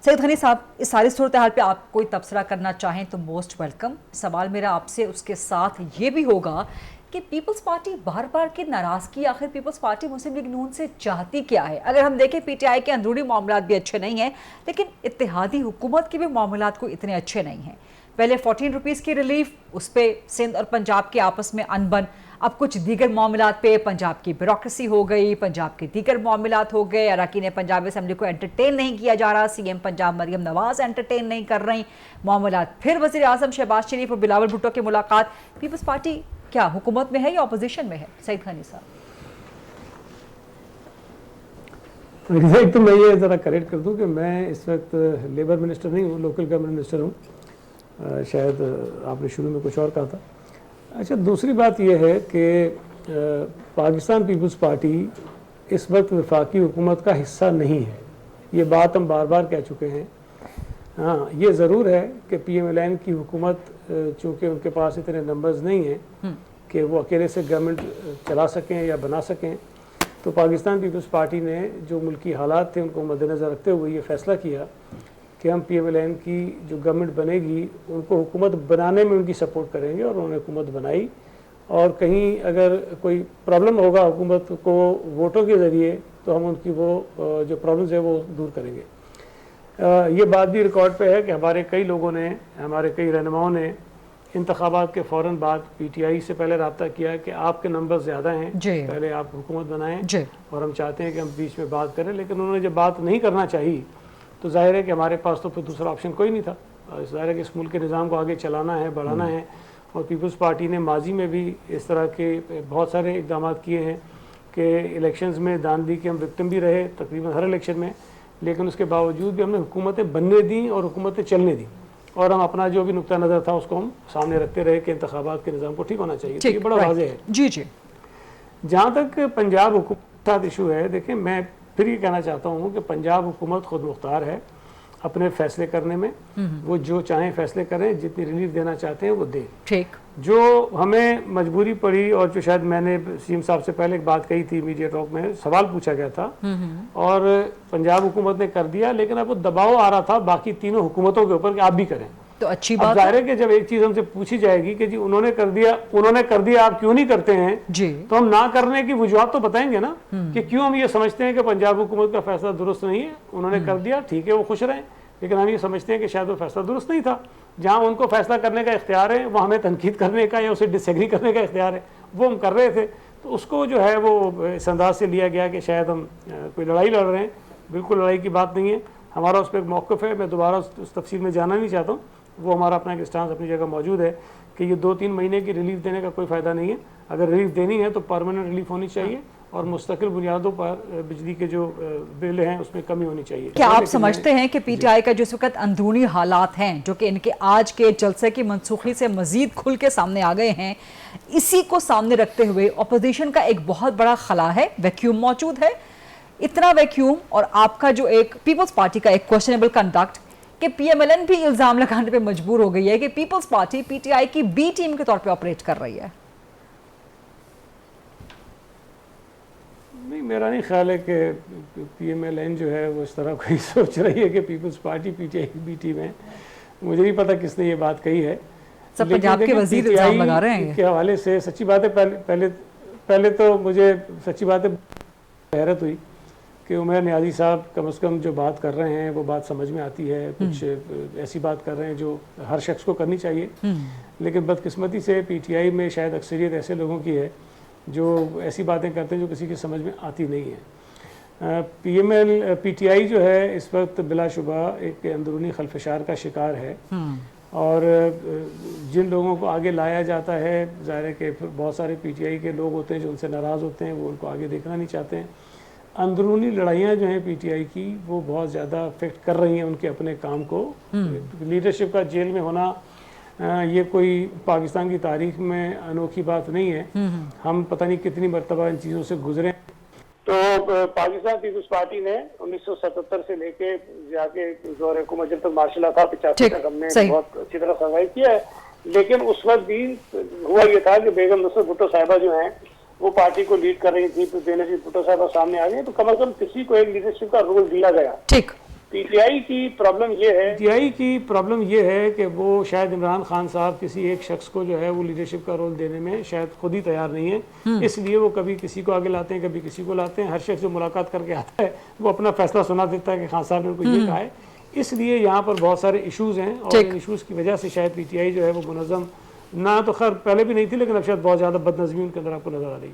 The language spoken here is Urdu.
سید غنی صاحب، اس ساری صورتحال پہ آپ کوئی تبصرہ کرنا چاہیں تو موسٹ ویلکم. سوال میرا آپ سے اس کے ساتھ یہ بھی ہوگا کہ پیپلز پارٹی بار بار کی ناراضگی آخر پیپلز پارٹی مسلم لیگ نون سے چاہتی کیا ہے؟ اگر ہم دیکھیں پی ٹی آئی کے اندرونی معاملات بھی اچھے نہیں ہیں، لیکن اتحادی حکومت کے بھی معاملات کو اتنے اچھے نہیں ہیں. پہلے 14 روپیز کی ریلیف، اس پہ سندھ اور پنجاب کے آپس میں انبن، اب کچھ دیگر معاملات پہ پنجاب کی بیوروکریسی ہو گئی، پنجاب کے دیگر معاملات ہو گئے، اراکین پنجاب اسمبلی کو انٹرٹین نہیں کیا جا رہا، C M Punjab Maryam Nawaz entertain نہیں کر رہی معاملات، پھر وزیر اعظم شہباز شریف اور بلاول بھٹو کی ملاقات. پیپلز پارٹی کیا حکومت میں ہے یا اپوزیشن میں ہے؟ سید غنی صاحب. ایک تو میں یہ ذرا کریکٹ کر دوں کہ میں اس وقت لیبر منسٹر نہیں ہوں، لوکل گورنمنٹ منسٹر ہوں. شاید آپ نے شروع میں کچھ اور کہا تھا. اچھا، دوسری بات یہ ہے کہ پاکستان پیپلز پارٹی اس وقت وفاقی حکومت کا حصہ نہیں ہے. یہ بات ہم بار بار کہہ چکے ہیں. ہاں، یہ ضرور ہے کہ پی ایم ایل این کی حکومت چونکہ ان کے پاس اتنے نمبرز نہیں ہیں کہ وہ اکیلے سے گورنمنٹ چلا سکیں یا بنا سکیں، تو پاکستان پیپلز پارٹی نے جو ملکی حالات تھے ان کو مد نظر رکھتے ہوئے یہ فیصلہ کیا کہ ہم پی ایم ایل این کی جو گورنمنٹ بنے گی ان کو حکومت بنانے میں ان کی سپورٹ کریں گے، اور انہوں نے حکومت بنائی. اور کہیں اگر کوئی پرابلم ہوگا حکومت کو ووٹوں کے ذریعے تو ہم ان کی وہ جو پرابلمز ہیں وہ دور کریں گے. یہ بات بھی ریکارڈ پہ ہے کہ ہمارے کئی لوگوں نے، ہمارے کئی رہنماؤں نے انتخابات کے فوراً بعد پی ٹی آئی سے پہلے رابطہ کیا کہ آپ کے نمبر زیادہ ہیں، پہلے آپ حکومت بنائیں اور ہم چاہتے ہیں کہ ہم بیچ میں بات کریں. لیکن انہوں نے جب بات نہیں کرنا چاہی تو ظاہر ہے کہ ہمارے پاس تو پھر دوسرا آپشن کوئی نہیں تھا. ظاہر ہے کہ اس ملک کے نظام کو آگے چلانا ہے، بڑھانا ہے. اور پیپلز پارٹی نے ماضی میں بھی اس طرح کے بہت سارے اقدامات کیے ہیں کہ الیکشنز میں داندلی کے ہم وکٹم بھی رہے تقریباً ہر الیکشن میں، لیکن اس کے باوجود بھی ہم نے حکومتیں بننے دیں اور حکومتیں چلنے دیں، اور ہم اپنا جو بھی نقطہ نظر تھا اس کو ہم سامنے رکھتے رہے کہ انتخابات کے نظام کو ٹھیک ہونا چاہیے. یہ بڑا واضح ہے. جی جی. جہاں تک پنجاب حکومت کے ساتھ ایشو ہے، دیکھیں میں پھر یہ کہنا چاہتا ہوں کہ پنجاب حکومت خود مختار ہے اپنے فیصلے کرنے میں. وہ جو چاہیں فیصلے کریں، جتنی ریلیف دینا چاہتے ہیں وہ دیں. ٹھیک. جو ہمیں مجبوری پڑی، اور جو شاید میں نے سی ایم صاحب سے پہلے ایک بات کہی تھی میڈیا ٹاک میں، سوال پوچھا گیا تھا اور پنجاب حکومت نے کر دیا، لیکن اب وہ دباؤ آ رہا تھا باقی تینوں حکومتوں کے اوپر کہ آپ بھی کریں. تو اچھی بات ظاہر ہے کہ جب ایک چیز ہم سے پوچھی جائے گی کہ جی انہوں نے کر دیا آپ کیوں نہیں کرتے ہیں، تو ہم نہ کرنے کی وجوہات تو بتائیں گے نا کہ کیوں ہم یہ سمجھتے ہیں کہ پنجاب حکومت کا فیصلہ درست نہیں ہے. انہوں نے کر دیا، ٹھیک ہے، وہ خوش رہیں، لیکن ہم یہ سمجھتے ہیں کہ شاید وہ فیصلہ درست نہیں تھا. جہاں ان کو فیصلہ کرنے کا اختیار ہے، وہ ہمیں تنقید کرنے کا یا اسے ڈس ایگری کرنے کا اختیار ہے، وہ ہم کر رہے تھے. تو اس کو جو ہے وہ اس انداز سے لیا گیا کہ شاید ہم کوئی لڑائی لڑ رہے ہیں. بالکل لڑائی کی بات نہیں ہے. ہمارا اس پہ ایک موقف ہے، میں دوبارہ اس تفصیل میں جانا نہیں چاہتا ہوں. وہ ہمارا اپنا ایک اسٹانس اپنی جگہ موجود ہے کہ یہ 2-3 مہینے کی ریلیف دینے کا کوئی فائدہ نہیں ہے. اگر ریلیف دینی ہے تو پرماننٹ ریلیف ہونی چاہیے اور مستقل بنیادوں پر بجلی کے جو بل ہیں اس میں کمی ہونی چاہیے. کیا آپ سمجھتے ہیں کہ پی ٹی آئی کا جو اس وقت اندرونی حالات ہیں جو کہ ان کے آج کے جلسے کی منسوخی سے مزید کھل کے سامنے آ گئے ہیں، اسی کو سامنے رکھتے ہوئے اپوزیشن کا ایک بہت بڑا خلا ہے، ویکیوم موجود ہے، اتنا ویکیوم، اور آپ کا جو ایک پیپلز پارٹی کا ایک کویسچنیبل کنڈکٹ کہ پی ایم ایل این بھی الزام لگانے پہ مجبور ہو گئی ہے کہ Peoples Party P T I کی بی ٹیم کے طور پہ آپریٹ کر رہی ہے؟ نہیں، میرا نہیں خیال ہے کہ پی ایم ایل این جو ہے وہ اس طرح کوئی سوچ رہی ہے کہ Peoples Party P T I کی بی ٹیم ہے. مجھے نہیں پتا کس نے یہ بات کہی ہے. سب پنجاب کے وزیر الزام لگا رہے ہیں کے حوالے سے سچی بات ہے. پہلے تو مجھے سچی بات ہے حیرت ہوئی کہ عمیر نیازی صاحب کم از کم جو بات کر رہے ہیں وہ بات سمجھ میں آتی ہے. کچھ ایسی بات کر رہے ہیں جو ہر شخص کو کرنی چاہیے، لیکن بدقسمتی سے پی ٹی آئی میں شاید اکثریت ایسے لوگوں کی ہے جو ایسی باتیں کرتے ہیں جو کسی کی سمجھ میں آتی نہیں ہے. پی ٹی آئی جو ہے اس وقت بلا شبہ ایک اندرونی خلفشار کا شکار ہے، اور جن لوگوں کو آگے لایا جاتا ہے، ظاہر ہے کہ بہت سارے پی ٹی آئی کے لوگ ہوتے ہیں جو ان سے ناراض ہوتے ہیں، وہ ان کو آگے دیکھنا نہیں چاہتے ہیں. اندرونی لڑائیاں جو ہیں پی ٹی آئی کی وہ بہت زیادہ افیکٹ کر رہی ہیں ان کے اپنے کام کو. لیڈرشپ کا جیل میں ہونا یہ کوئی پاکستان کی تاریخ میں انوکھی بات نہیں ہے. ہم پتہ نہیں کتنی مرتبہ ان چیزوں سے گزرے. تو پاکستان پیپلز پارٹی نے 1977 سے لے کے جا کے دور حکومت جب تک مارشل تھا 85 تک ہم نے بہت اچھی طرح سروائیو کیا ہے. لیکن اس وقت بھی ہوا یہ تھا کہ بیگم نصرت بھٹو صاحبہ جو ہیں وہ پارٹی کو لیڈ کر رہی تھی. تو بے نظیر بھٹو صاحبہ سامنے آ گئے تو کم از کم کسی کو ایک لیڈرشپ کا رول دیا گیا. پی ٹی آئی کی پرابلم یہ ہے، پی ٹی آئی کی پرابلم یہ ہے کہ وہ شاید عمران خان صاحب کسی ایک شخص کو جو ہے وہ لیڈرشپ کا رول دینے میں شاید خود ہی تیار نہیں ہے، اس لیے وہ کبھی کسی کو آگے لاتے ہیں، کبھی کسی کو لاتے ہیں. ہر شخص جو ملاقات کر کے آتا ہے وہ اپنا فیصلہ سنا دیتا ہے کہ خان صاحب نے ان کو یہ کہا ہے. اس لیے یہاں پر بہت سارے ایشوز ہیں اور ان ایشوز کی وجہ سے شاید پی ٹی آئی جو ہے وہ منظم نہ تو خیر پہلے بھی نہیں تھی، لیکن اب شاید بہت زیادہ بد نظمی ان کے اندر آپ کو نظر آ رہی ہے.